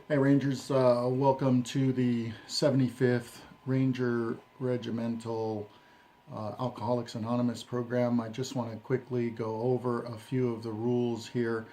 Hey Rangers, welcome to the 75th Ranger Regimental Alcoholics Anonymous program. I just want to quickly go over a few of the rules here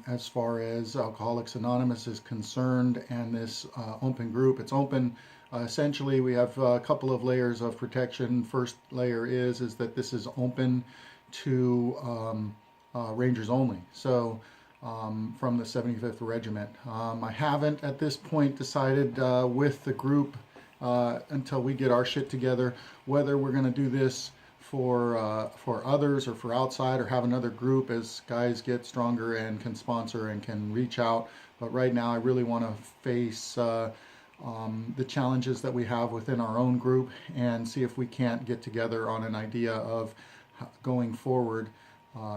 as far as Alcoholics Anonymous is concerned and this open group. It's open. Essentially, we have a couple of layers of protection. First layer is that this is open to Rangers only. So from the 75th Regiment. I haven't at this point decided with the group until we get our shit together whether we're going to do this for others or for outside or have another group as guys get stronger and can sponsor and can reach out. But right now I really want to face the challenges that we have within our own group and see if we can't get together on an idea of going forward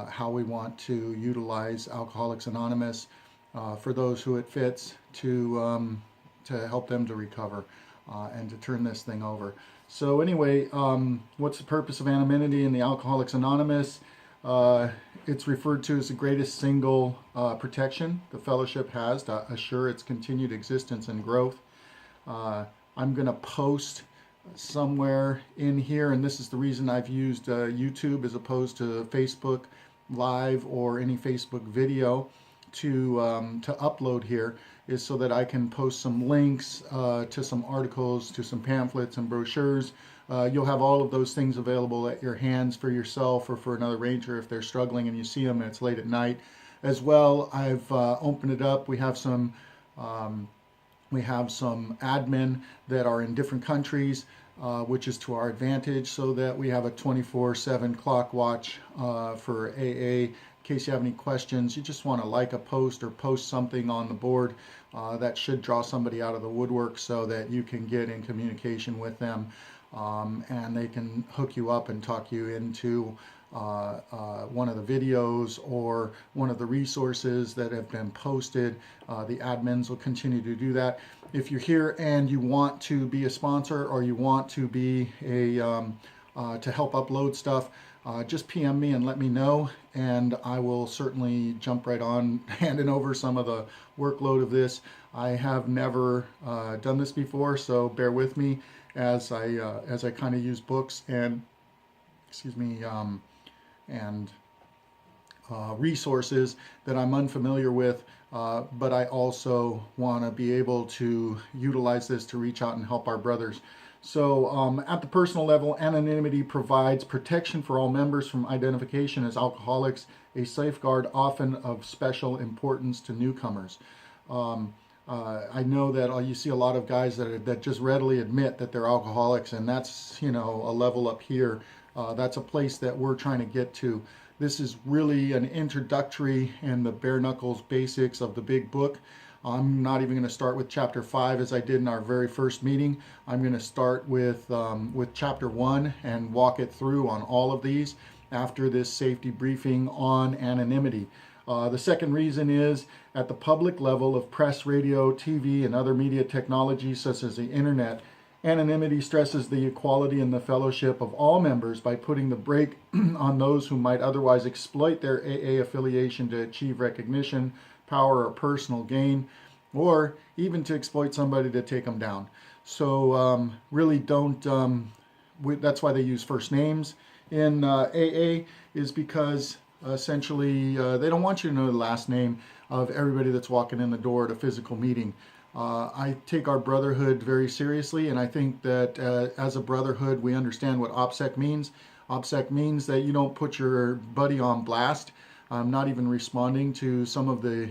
how we want to utilize Alcoholics Anonymous for those who it fits to help them to recover and to turn this thing over. So anyway, what's the purpose of anonymity in the Alcoholics Anonymous? It's referred to as the greatest single protection the fellowship has to assure its continued existence and growth. I'm going to post somewhere in here, and this is the reason I've used YouTube as opposed to Facebook Live or any Facebook video to upload here, is so that I can post some links to some articles, to some pamphlets and brochures. You'll have all of those things available at your hands for yourself or for another ranger if they're struggling and you see them and it's late at night. As well, I've opened it up. We have some admin that are in different countries, which is to our advantage, so that we have a 24/7 clock watch for AA. In case you have any questions, you just want to like a post or post something on the board that should draw somebody out of the woodwork so that you can get in communication with them and they can hook you up and talk you into one of the videos or one of the resources that have been posted. The admins will continue to do that. If you're here and you want to be a sponsor or you want to be to help upload stuff, just PM me and let me know, and I will certainly jump right on handing over some of the workload of this. I have never done this before, so bear with me as I kind of use books and and resources that I'm unfamiliar with, but I also want to be able to utilize this to reach out and help our brothers. So at the personal level, anonymity provides protection for all members from identification as alcoholics, a safeguard often of special importance to newcomers. I know that you see a lot of guys that just readily admit that they're alcoholics, and that's, a level up here. That's a place that we're trying to get to. This is really an introductory and the bare knuckles basics of the big book. I'm not even going to start with chapter 5 as I did in our very first meeting. I'm going to start with chapter 1 and walk it through on all of these after this safety briefing on anonymity. The second reason is at the public level of press, radio, TV, and other media technologies such as the internet, anonymity stresses the equality and the fellowship of all members by putting the brake on those who might otherwise exploit their AA affiliation to achieve recognition, power, or personal gain, or even to exploit somebody to take them down. So really don't, that's why they use first names in AA, is because essentially they don't want you to know the last name of everybody that's walking in the door at a physical meeting. I take our brotherhood very seriously, and I think that as a brotherhood we understand what OpSec means. OpSec means that you don't put your buddy on blast. I'm not even responding to some of the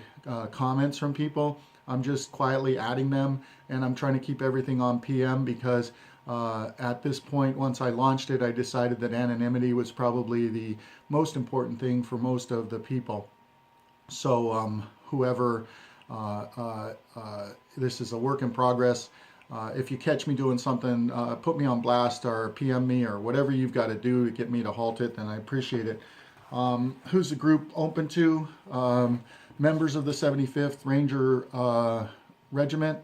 comments from people. I'm just quietly adding them, and I'm trying to keep everything on PM because at this point, once I launched it, I decided that anonymity was probably the most important thing for most of the people. So whoever, this is a work in progress. If you catch me doing something, put me on blast or PM me or whatever you've got to do to get me to halt it, then I appreciate it. Who's the group open to? Members of the 75th Ranger Regiment.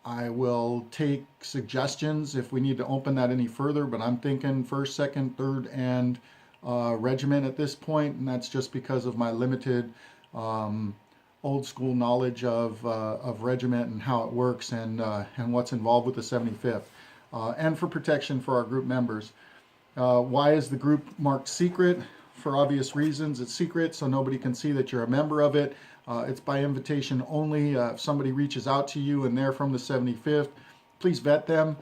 I will take suggestions if we need to open that any further, but I'm thinking 1st, 2nd, 3rd, and regiment at this point, and that's just because of my limited old school knowledge of regiment and how it works and what's involved with the 75th, and for protection for our group members. Why is the group marked secret? For obvious reasons. It's secret, so nobody can see that you're a member of it. It's by invitation only. If somebody reaches out to you and they're from the 75th, please vet them,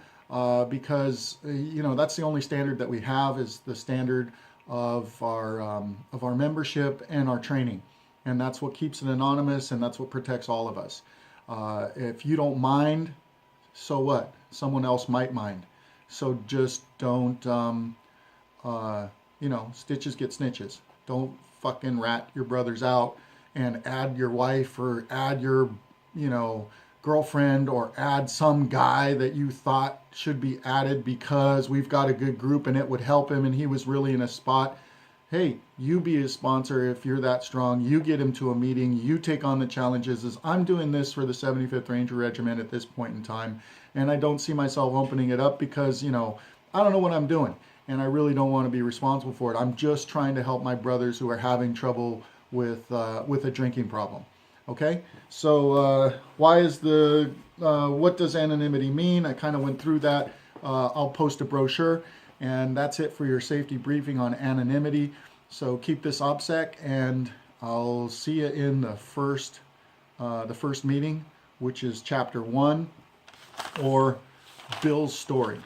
because that's the only standard that we have, is the standard of our membership and our training, and that's what keeps it anonymous, and that's what protects all of us. If you don't mind, so what? Someone else might mind. So just don't. Stitches get snitches. Don't fucking rat your brothers out and add your wife or add your, girlfriend or add some guy that you thought should be added because we've got a good group and it would help him and he was really in a spot. Hey, you be his sponsor if you're that strong. You get him to a meeting. You take on the challenges. As I'm doing this for the 75th Ranger Regiment at this point in time, and I don't see myself opening it up because, I don't know what I'm doing. And I really don't want to be responsible for it. I'm just trying to help my brothers who are having trouble with a drinking problem. Okay, so what does anonymity mean? I kind of went through that. I'll post a brochure, and that's it for your safety briefing on anonymity. So keep this OpSec, and I'll see you in the first meeting, which is chapter 1, or Bill's story.